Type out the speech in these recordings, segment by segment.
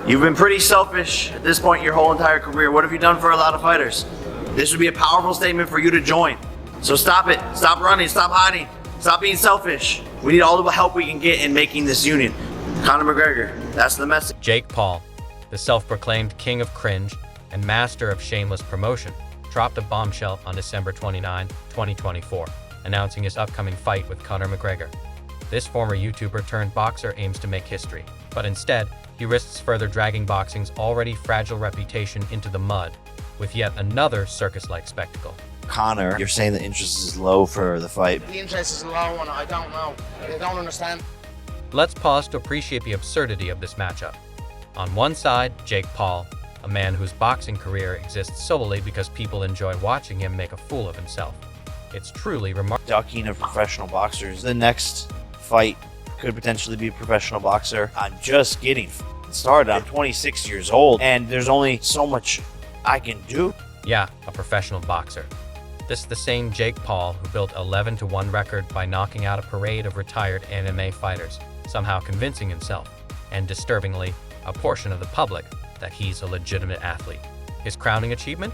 You've been pretty selfish at this point your whole entire career. What have you done for a lot of fighters? This would be a powerful statement for you to join. So stop it. Stop running. Stop hiding. Stop being selfish. We need all the help we can get in making this union. Conor McGregor, that's the message. Jake Paul, the self-proclaimed king of cringe and master of shameless promotion, dropped a bombshell on December 29, 2024, announcing his upcoming fight with Conor McGregor. This former YouTuber turned boxer aims to make history, but instead, he risks further dragging boxing's already fragile reputation into the mud with yet another circus-like spectacle. Conor, you're saying the interest is low for the fight. The interest is low and I don't know. I don't understand. Let's pause to appreciate the absurdity of this matchup. On one side, Jake Paul, a man whose boxing career exists solely because people enjoy watching him make a fool of himself. It's truly remarkable. Ducking of professional boxers. The next fight could potentially be a professional boxer. I'm just getting started. I'm 26 years old and there's only so much I can do. Yeah, a professional boxer. This is the same Jake Paul who built 11-1 record by knocking out a parade of retired MMA fighters, somehow convincing himself, and disturbingly, a portion of the public, that he's a legitimate athlete. His crowning achievement?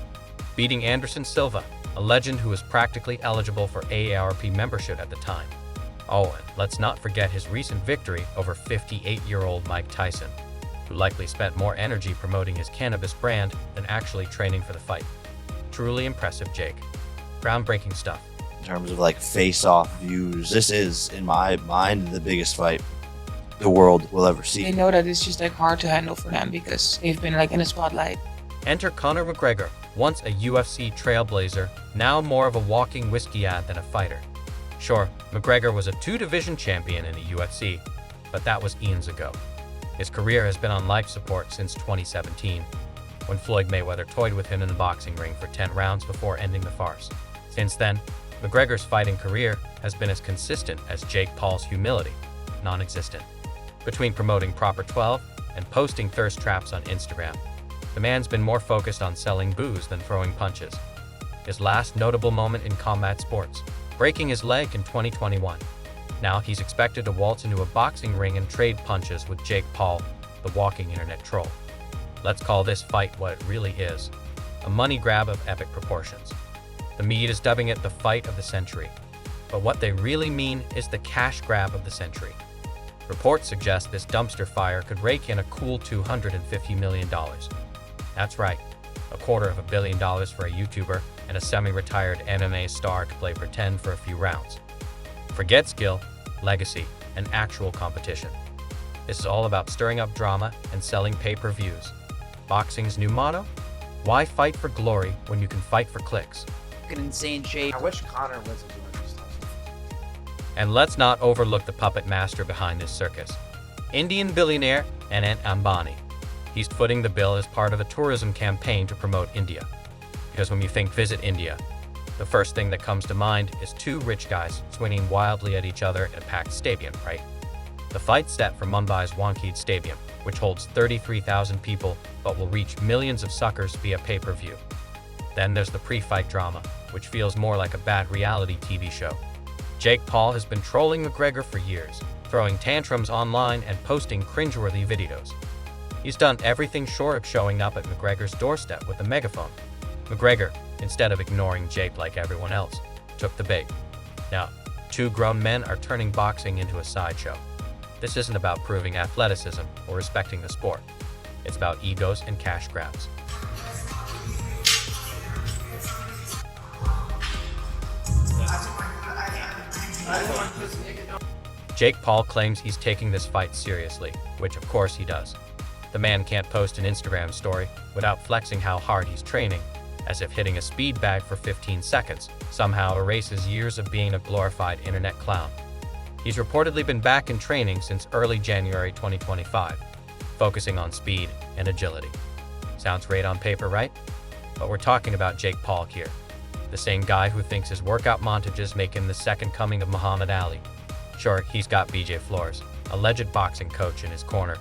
Beating Anderson Silva, a legend who was practically eligible for AARP membership at the time. Oh, and let's not forget his recent victory over 58-year-old Mike Tyson, who likely spent more energy promoting his cannabis brand than actually training for the fight. Truly impressive, Jake. Groundbreaking stuff. In terms of like face-off views, this is, in my mind, the biggest fight the world will ever see. They know that it's just like hard to handle for them because they've been like in the spotlight. Enter Conor McGregor, once a UFC trailblazer, now more of a walking whiskey ad than a fighter. Sure, McGregor was a two-division champion in the UFC, but that was eons ago. His career has been on life support since 2017, when Floyd Mayweather toyed with him in the boxing ring for 10 rounds before ending the farce. Since then, McGregor's fighting career has been as consistent as Jake Paul's humility, non-existent. Between promoting Proper 12 and posting thirst traps on Instagram, the man's been more focused on selling booze than throwing punches. His last notable moment in combat sports, breaking his leg in 2021. Now he's expected to waltz into a boxing ring and trade punches with Jake Paul, the walking internet troll. Let's call this fight what it really is, a money grab of epic proportions. The media is dubbing it the fight of the century, but what they really mean is the cash grab of the century. Reports suggest this dumpster fire could rake in a cool $250 million. That's right, $250 million for a YouTuber and a semi-retired MMA star to play pretend for a few rounds. Forget skill, legacy, and actual competition. This is all about stirring up drama and selling pay-per-views. Boxing's new motto? Why fight for glory when you can fight for clicks? An insane shape. I wish Conor was doing this stuff. And let's not overlook the puppet master behind this circus, Indian billionaire Anant Ambani. He's footing the bill as part of a tourism campaign to promote India. Because when you think visit India, the first thing that comes to mind is two rich guys swinging wildly at each other in a packed stadium, right? The fight's set for Mumbai's Wankhede Stadium, which holds 33,000 people but will reach millions of suckers via pay-per-view. Then there's the pre-fight drama, which feels more like a bad reality TV show. Jake Paul has been trolling McGregor for years, throwing tantrums online and posting cringeworthy videos. He's done everything short of showing up at McGregor's doorstep with a megaphone. McGregor, instead of ignoring Jake like everyone else, took the bait. Now, two grown men are turning boxing into a sideshow. This isn't about proving athleticism or respecting the sport. It's about egos and cash grabs. Jake Paul claims he's taking this fight seriously, which of course he does. The man can't post an Instagram story without flexing how hard he's training, as if hitting a speed bag for 15 seconds somehow erases years of being a glorified internet clown. He's reportedly been back in training since early January 2025, focusing on speed and agility. Sounds great on paper, right? But we're talking about Jake Paul here, the same guy who thinks his workout montages make him the second coming of Muhammad Ali. Sure, he's got BJ Flores, a alleged boxing coach, in his corner,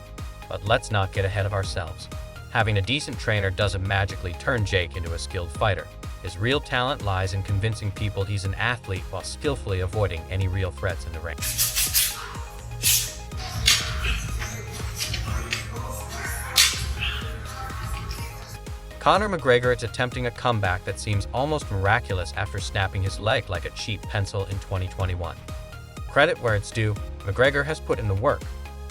but let's not get ahead of ourselves. Having a decent trainer doesn't magically turn Jake into a skilled fighter. His real talent lies in convincing people he's an athlete while skillfully avoiding any real threats in the ring. Conor McGregor is attempting a comeback that seems almost miraculous after snapping his leg like a cheap pencil in 2021. Credit where it's due, McGregor has put in the work,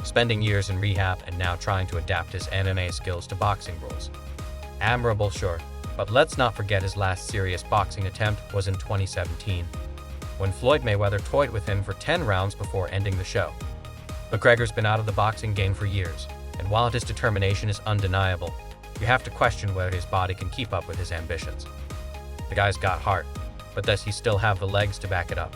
spending years in rehab and now trying to adapt his MMA skills to boxing rules. Admirable, sure, but let's not forget his last serious boxing attempt was in 2017, when Floyd Mayweather toyed with him for 10 rounds before ending the show. McGregor's been out of the boxing game for years, and while his determination is undeniable, you have to question whether his body can keep up with his ambitions. The guy's got heart, but does he still have the legs to back it up?